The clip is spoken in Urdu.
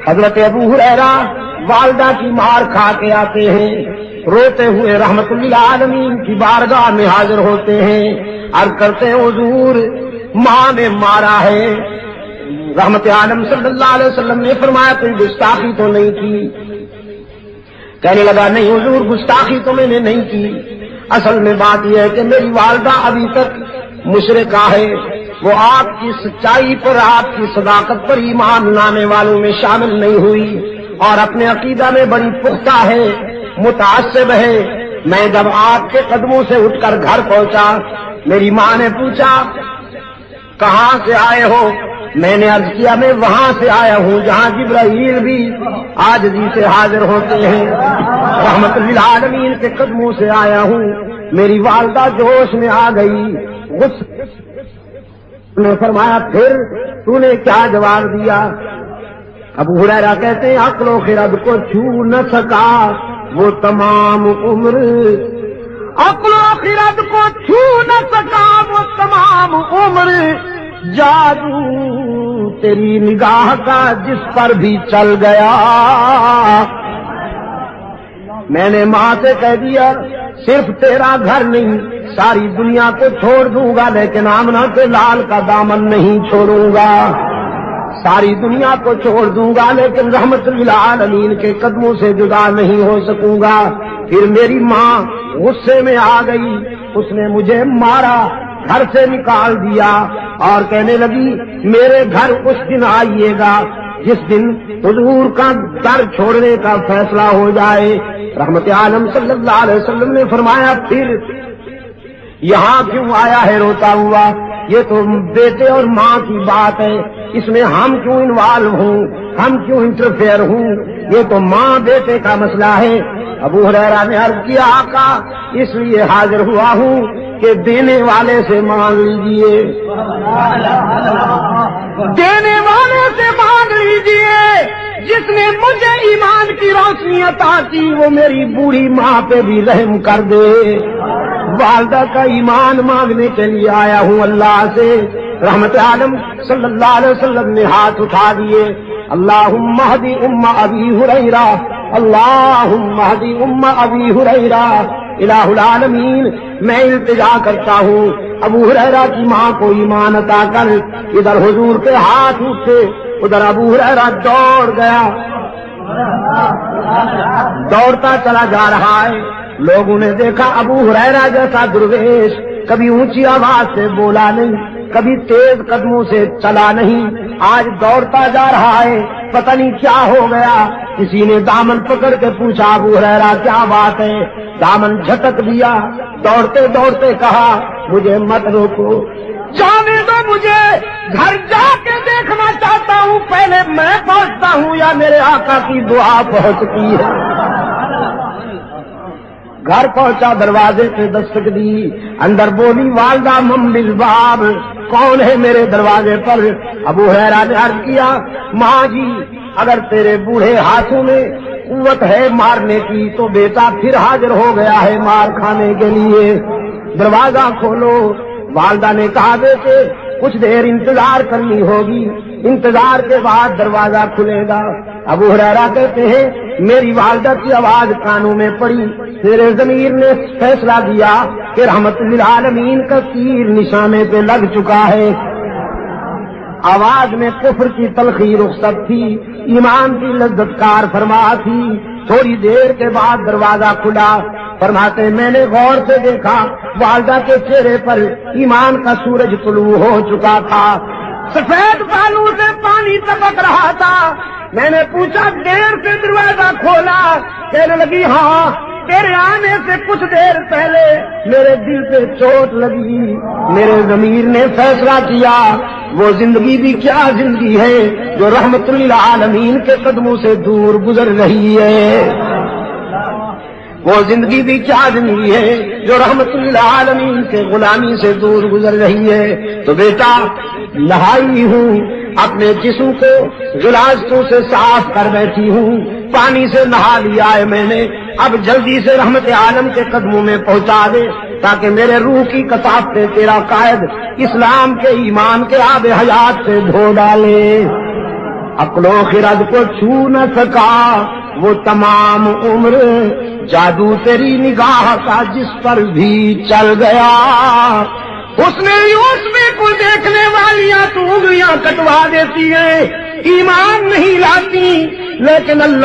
حضرت ابو ہریرہ والدہ کی مار کھا کے آتے ہیں، روتے ہوئے رحمت للعالمین کی بارگاہ میں حاضر ہوتے ہیں، عرض کرتے ہیں حضور ماں نے مارا ہے۔ رحمت عالم صلی اللہ علیہ وسلم نے فرمایا کوئی گستاخی تو نہیں کی؟ کہنے لگا نہیں حضور گستاخی تو میں نے نہیں کی، اصل میں بات یہ ہے کہ میری والدہ ابھی تک مشرکہ ہے، وہ آپ کی سچائی پر آپ کی صداقت پر ایمان لانے والوں میں شامل نہیں ہوئی اور اپنے عقیدہ میں بڑی پختہ ہے، متعصب ہے۔ میں جب آپ کے قدموں سے اٹھ کر گھر پہنچا، میری ماں نے پوچھا کہاں سے آئے ہو؟ میں نے عرض کیا میں وہاں سے آیا ہوں جہاں جبرائیل بھی عاجزی سے حاضر ہوتے ہیں، رحمت للعالمین کے قدموں سے آیا ہوں۔ میری والدہ جوش میں آ گئی، نے فرمایا پھر تو نے کیا جواب دیا؟ ابو ہریرہ کہتے ہیں عقل و خرد کو چھو نہ سکا وہ تمام عمر، عقل و خرد کو چھو نہ سکا وہ تمام عمر، جادو تیری نگاہ کا جس پر بھی چل گیا۔ میں نے ماں سے کہہ دیا صرف تیرا گھر نہیں ساری دنیا کو چھوڑ دوں گا لیکن آمنہ کے لال کا دامن نہیں چھوڑوں گا، ساری دنیا کو چھوڑ دوں گا لیکن رحمت للعالمین کے قدموں سے جدا نہیں ہو سکوں گا۔ پھر میری ماں غصے میں آ گئی، اس نے مجھے مارا، گھر سے نکال دیا اور کہنے لگی میرے گھر اس دن آئیے گا جس دن حضور کا در چھوڑنے کا فیصلہ ہو جائے۔ رحمت عالم صلی اللہ علیہ وسلم نے فرمایا پھر یہاں کیوں آیا ہے روتا ہوا؟ یہ تو بیٹے اور ماں کی بات ہے، اس میں ہم کیوں انوالو ہوں، ہم کیوں انٹرفیئر ہوں؟ یہ تو ماں بیٹے کا مسئلہ ہے۔ ابو ہریرہ نے عرض کیا آقا اس لیے حاضر ہوا ہوں کہ دینے والے سے مانگ لیجئے، دینے والے سے مانگ لیجئے، جس نے مجھے ایمان کی روشنی عطا کی وہ میری بوڑھی ماں پہ بھی رحم کر دے۔ والدہ کا ایمان مانگنے کے لیے آیا ہوں اللہ سے۔ رحمت عالم صلی اللہ علیہ وسلم نے ہاتھ اٹھا دیے، اللہم اہدی ام ابی ہریرہ، اللہم اہدی ام ابی ہریرہ۔ الہ العالمین میں التجا کرتا ہوں ابو ہریرہ کی ماں کو ایمان عطا کر۔ ادھر حضور کے ہاتھ اٹھے، ادھر ابو ہریرہ دوڑ گیا، دوڑتا چلا جا رہا ہے۔ لوگوں نے دیکھا ابو ہریرہ جیسا درویش کبھی اونچی آواز سے بولا نہیں، کبھی تیز قدموں سے چلا نہیں، آج دوڑتا جا رہا ہے، پتہ نہیں کیا ہو گیا۔ کسی نے دامن پکڑ کے پوچھا ابو ہریرہ کیا بات ہے؟ دامن جھٹک دیا، دوڑتے دوڑتے کہا مجھے مت روکو، جانے دو مجھے، گھر جا کے دیکھنا چاہتا ہوں پہلے میں پہنچتا ہوں یا میرے آقا کی دعا پہنچتی ہے۔ گھر پہنچا، دروازے پہ دستک دی، اندر بولی والدہ من بالباب، کون ہے میرے دروازے پر؟ ابو ہریرہ نے عرض کیا ماں جی اگر تیرے بوڑھے ہاتھوں میں قوت ہے مارنے کی تو بیٹا پھر حاضر ہو گیا ہے مار کھانے کے لیے، دروازہ کھولو۔ والدہ نے کہا بیٹے کچھ دیر انتظار کرنی ہوگی، انتظار کے بعد دروازہ کھلے گا۔ ابو ہریرہ کہتے ہیں میری والدہ کی آواز کانوں میں پڑی، میرے ضمیر نے فیصلہ دیا کہ رحمت للعالمین کا تیر نشانے پہ لگ چکا ہے۔ آواز میں کفر کی تلخی رخصت تھی، ایمان کی لذت کار فرما تھی۔ تھوڑی دیر کے بعد دروازہ کھلا، فرماتے میں نے غور سے دیکھا والدہ کے چہرے پر ایمان کا سورج طلوع ہو چکا تھا، سفید بالوں سے پانی ٹپک رہا تھا۔ میں نے پوچھا دیر سے دروازہ کھولا؟ کہنے لگی ہاں تیرے آنے سے کچھ دیر پہلے میرے دل پہ چوٹ لگی، میرے ضمیر نے فیصلہ کیا وہ زندگی بھی کیا زندگی ہے جو رحمت للعالمین کے قدموں سے دور گزر رہی ہے، وہ زندگی بھی کیا زندگی ہے جو رحمت للعالمین کے غلامی سے دور گزر رہی ہے۔ تو بیٹا نہائی ہوں، اپنے جسم کو غلاظتوں سے صاف کر بیٹھی ہوں، پانی سے نہا لیا ہے میں نے، اب جلدی سے رحمت عالم کے قدموں میں پہنچا دے تاکہ میرے روح کی کثافت تیرا قائد اسلام کے ایمان کے آب حیات سے دھو ڈالے۔ عقل و خرد کو چھو نہ سکا وہ تمام عمر جادو تیری نگاہ کا جس پر بھی چل گیا. اس نے یوسف کو دیکھنے والیاں تو انگلیاں کٹوا دیتی ہیں، ایمان نہیں لاتی، لیکن اللہ